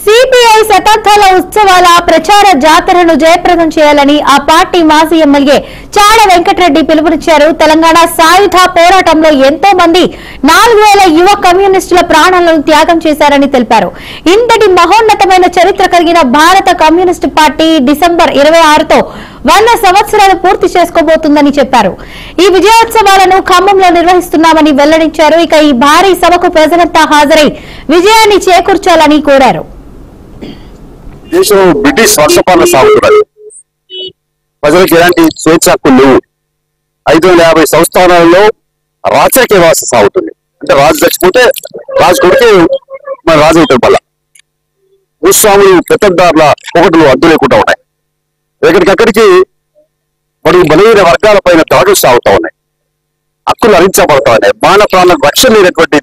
CPI శతాబ్దాల ఉత్సవాల ప్రచార జాతరను జయప్రదం చేయాలని ఆ పార్టీ మాజీ ఎమ్మెల్యే చాడ వెంకటరెడ్డి పిలుపునిచ్చారు. తెలంగాణ సాయుధ పోరాటంలో ఎంతో మంది 4000 యువ కమ్యూనిస్టుల ప్రాణాలను త్యాగం చేశారని తెలిపారు. ఇంతటి మహోన్నతమైన చరిత్ర కలిగిన భారత కమ్యూనిస్టు పార్టీ డిసెంబర్ 26తో 100 సంవత్సరాలు పూర్తి చేసుకోబోతుందని చెప్పారు. ఈ విజయోత్సవాలను ఖమ్మంలో నిర్వహిస్తున్నామని వెల్లడించారు. ఇక ఈ భారీ సభకు ప్రజలంతా హాజరై విజయాన్ని చేకూర్చాలని కోరారు. దేశం బ్రిటిష్ వర్షపాలన సాగుతున్నది. ప్రజలకు ఎలాంటి స్వేచ్ఛ హక్కులు లేవు. 550 సంస్థానాలలో రాజకీయ వ్యవస్థ సాగుతుంది. అంటే రాజు చచ్చిపోతే రాజు కొడితే మన రాజు అవుతాడు. మళ్ళా భూస్వాములు పెత్తందారుల పొగటులు అడ్డు లేకుండా ఉన్నాయి. ఎక్కడికక్కడికి మరియు బలహీన వర్గాల పైన దాడులు సాగుతా ఉన్నాయి. హక్కులు హరించబడతా ఉన్నాయి. మానవ ప్రాణాలకు రక్షణ లేనటువంటి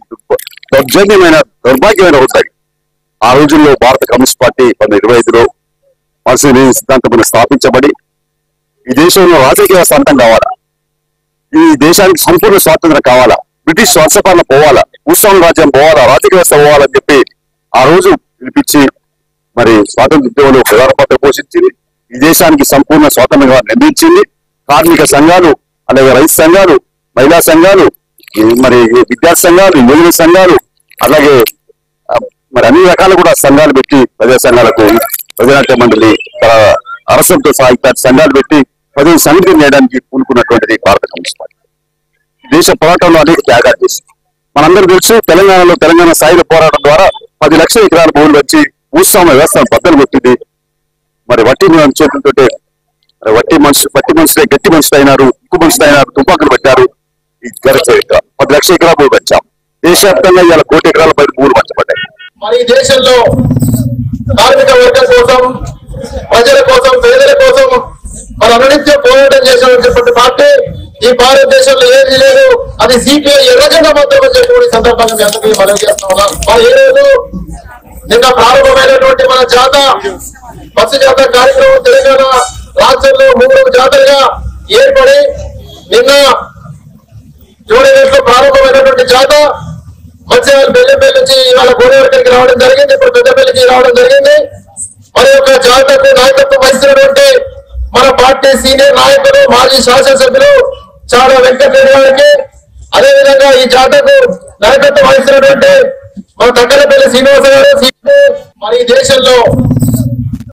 దౌర్భాగ్యమైన రోజు. ఆ రోజుల్లో భారత కమ్యూనిస్ట్ పార్టీ 1925లో మనసు సిద్ధాంతం స్థాపించబడి ఈ దేశంలో రాజకీయ వ్యవస్థ అంతం కావాలా, ఈ దేశానికి సంపూర్ణ స్వాతంత్రం కావాలా, బ్రిటిష్ వర్షపాలన పోవాలా, భూస్వామ్య రాజ్యం పోవాలా, రాజకీయ వ్యవస్థ పోవాలని చెప్పి ఆ రోజు పిలిపించి మరి స్వాతంత్ర ఉద్యమంలో ప్రధాన పాత్ర పోషించింది. ఈ దేశానికి సంపూర్ణ స్వాతంత్రంగా నిర్మించింది. కార్మిక సంఘాలు, అలాగే రైతు సంఘాలు, మహిళా సంఘాలు, మరి విద్యార్థి సంఘాలు, యువజన సంఘాలు, అలాగే మరి అన్ని రకాల కూడా సంఘాలు పెట్టి ప్రజా సంఘాలకు ప్రజానాట్య మండలి అరసంతో సాహిత్య సంఘాలు పెట్టి ప్రజలు సంఘటన చేయడానికి పూనుకున్నటువంటిది భారత కమ్యూనిస్ట్ పార్టీ. దేశ పోరాటంలో అనేక త్యాగాలు చేసి మనందరూ తెలుసు. తెలంగాణ సాయుధ పోరాటం ద్వారా 10 లక్షల ఎకరాల భూములు వచ్చి భూస్వామ్య వ్యవస్థను బద్దలు కొట్టింది. మరి వట్టి చేతులతో వట్టి మనుషులే గట్టి మనుషులు అయినారు, ఉక్కు మనుషులు అయినారు, తుపాకులు పెట్టారు. ఈ చరిత్ర 10 లక్షల ఎకరాల భూములు వచ్చాం. దేశవ్యాప్తంగా ఇవాళ 1 కోటి ఎకరాల పైన భూములు పంచబడ్డాయి. మరి ఈ దేశంలో కార్మిక వర్గం కోసం, ప్రజల కోసం, పేదల కోసం మన అనునిత్యం పోరాటం చేసినటువంటి పార్టీ ఈ భారతదేశంలో ఏది లేదు. అది సిపిఐ ఎర్రజెండా మాత్రమే చెప్పి సందర్భంగా మీ అందరికీ మనవి చేస్తా ఉన్నాం. మరి ఈ రోజు నిన్న ప్రారంభమైనటువంటి మన బస్సు జాతర కార్యక్రమం తెలంగాణ రాష్ట్రంలో 3 జాతరగా ఏర్పడి నిన్న జూనియర్లో ప్రారంభమైనటువంటి జాతర మంచిర్యాల బెల్లంపల్లి నుంచి ఇవాళ గోదావరికి రావడం జరిగింది. ఇప్పుడు పెద్దపల్లికి రావడం జరిగింది. మరి యొక్క జాతరకు నాయకత్వం వహిస్తున్నటువంటి మన పార్టీ సీనియర్ నాయకులు, మాజీ శాసనసభ్యులు చాడ వెంకటరెడ్డి గారికి, అదేవిధంగా ఈ జాతరకు నాయకత్వం వహిస్తున్నటువంటి మన తగ్గలపల్లి శ్రీనివాస గారు. మరి ఈ దేశంలో